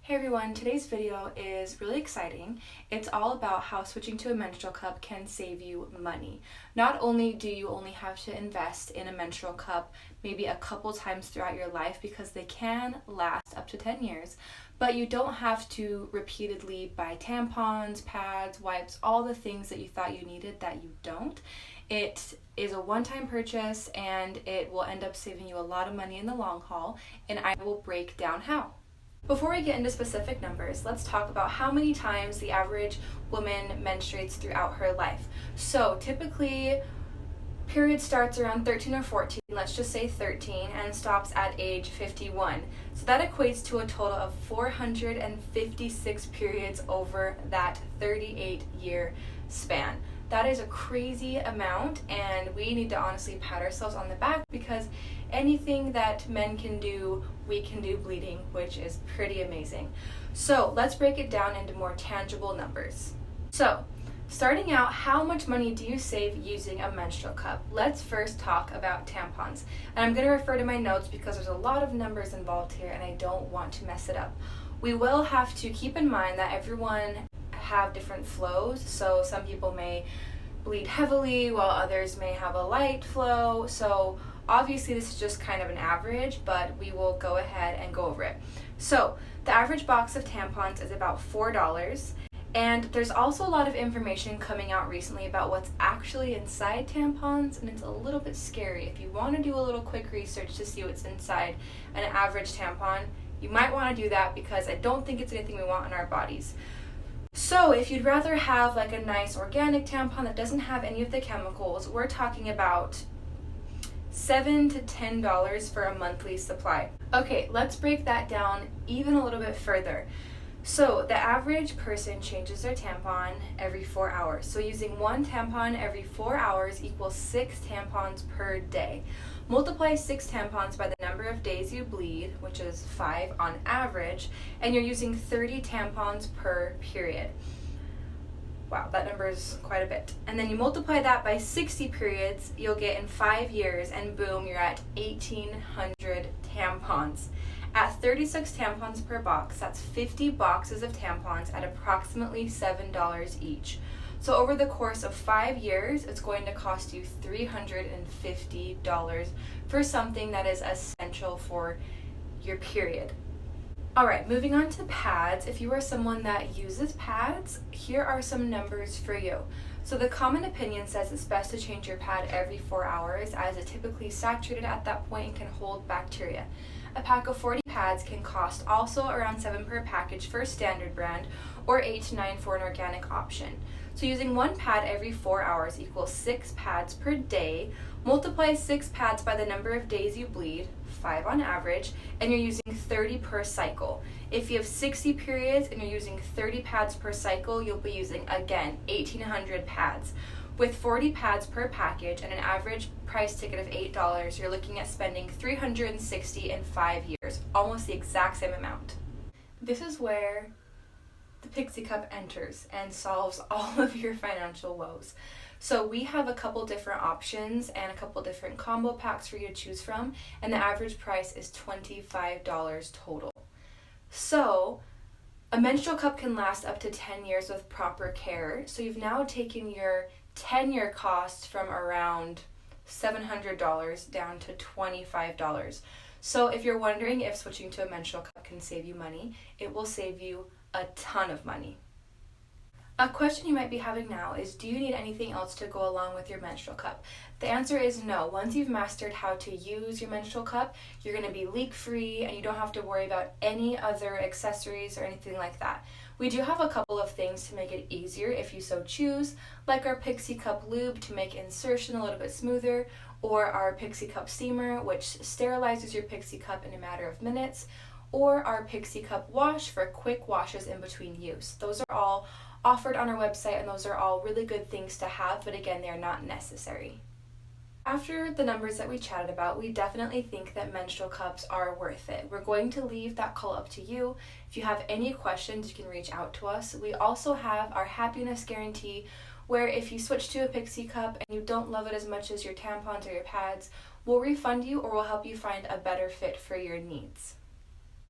Hey everyone, today's video is really exciting. It's all about how switching to a menstrual cup can save you money. Not only do you only have to invest in a menstrual cup maybe a couple times throughout your life because they can last up to 10 years, but you don't have to repeatedly buy tampons, pads, wipes, all the things that you thought you needed that you don't. It is a one-time purchase and it will end up saving you a lot of money in the long haul, and I will break down how. Before we get into specific numbers, let's talk about how many times the average woman menstruates throughout her life. So typically, period starts around 13 or 14, let's just say 13, and stops at age 51. So that equates to a total of 456 periods over that 38-year span. That is a crazy amount, and we need to honestly pat ourselves on the back because anything that men can do, we can do bleeding, which is pretty amazing. So let's break it down into more tangible numbers. So starting out, how much money do you save using a menstrual cup? Let's first talk about tampons. And I'm going to refer to my notes because there's a lot of numbers involved here and I don't want to mess it up. We will have to keep in mind that everyone have different flows, so some people may bleed heavily while others may have a light flow. So obviously this is just kind of an average, but we will go ahead and go over it. So the average box of tampons is about $4, and there's also a lot of information coming out recently about what's actually inside tampons, and it's a little bit scary. If you want to do a little quick research to see what's inside an average tampon, you might want to do that because I don't think it's anything we want in our bodies. So if you'd rather have like a nice organic tampon that doesn't have any of the chemicals, we're talking about $7 to $10 for a monthly supply. Okay, let's break that down even a little bit further. So the average person changes their tampon every 4 hours. So using one tampon every 4 hours equals 6 tampons per day. Multiply 6 tampons by the number of days you bleed, which is 5 on average, and you're using 30 tampons per period. Wow, that number is quite a bit. And then you multiply that by 60 periods, you'll get in 5 years, and boom, you're at 1,800 tampons. At 36 tampons per box, that's 50 boxes of tampons at approximately $7 each. So over the course of 5 years, it's going to cost you $350 for something that is essential for your period. Alright, moving on to pads. If you are someone that uses pads, here are some numbers for you. So the common opinion says it's best to change your pad every 4 hours as it's typically saturated at that point and can hold bacteria. A pack of 40 pads can cost also around $7 per package for a standard brand or $8 to $9 for an organic option. So using one pad every 4 hours equals 6 pads per day. Multiply 6 pads by the number of days you bleed, 5 on average, and you're using 30 per cycle. If you have 60 periods and you're using 30 pads per cycle, you'll be using, again, 1,800 pads. With 40 pads per package and an average price ticket of $8, you're looking at spending $360 in 5 years, almost the exact same amount. This is where the Pixie Cup enters and solves all of your financial woes. So we have a couple different options and a couple different combo packs for you to choose from, and the average price is $25 total. So a menstrual cup can last up to 10 years with proper care. So you've now taken your 10-year cost from around $700 down to $25. So if you're wondering if switching to a menstrual cup can save you money, it will save you a ton of money. A question you might be having now is, do you need anything else to go along with your menstrual cup? The answer is no. Once you've mastered how to use your menstrual cup, you're going to be leak-free and you don't have to worry about any other accessories or anything like that. We do have a couple of things to make it easier if you so choose, like our Pixie Cup lube to make insertion a little bit smoother, or our Pixie Cup steamer, which sterilizes your Pixie Cup in a matter of minutes, or our Pixie Cup wash for quick washes in between use. Those are all offered on our website, and those are all really good things to have, but again, they're not necessary. After the numbers that we chatted about, we definitely think that menstrual cups are worth it. We're going to leave that call up to you. If you have any questions, you can reach out to us. We also have our happiness guarantee, where if you switch to a Pixie Cup and you don't love it as much as your tampons or your pads, we'll refund you or we'll help you find a better fit for your needs.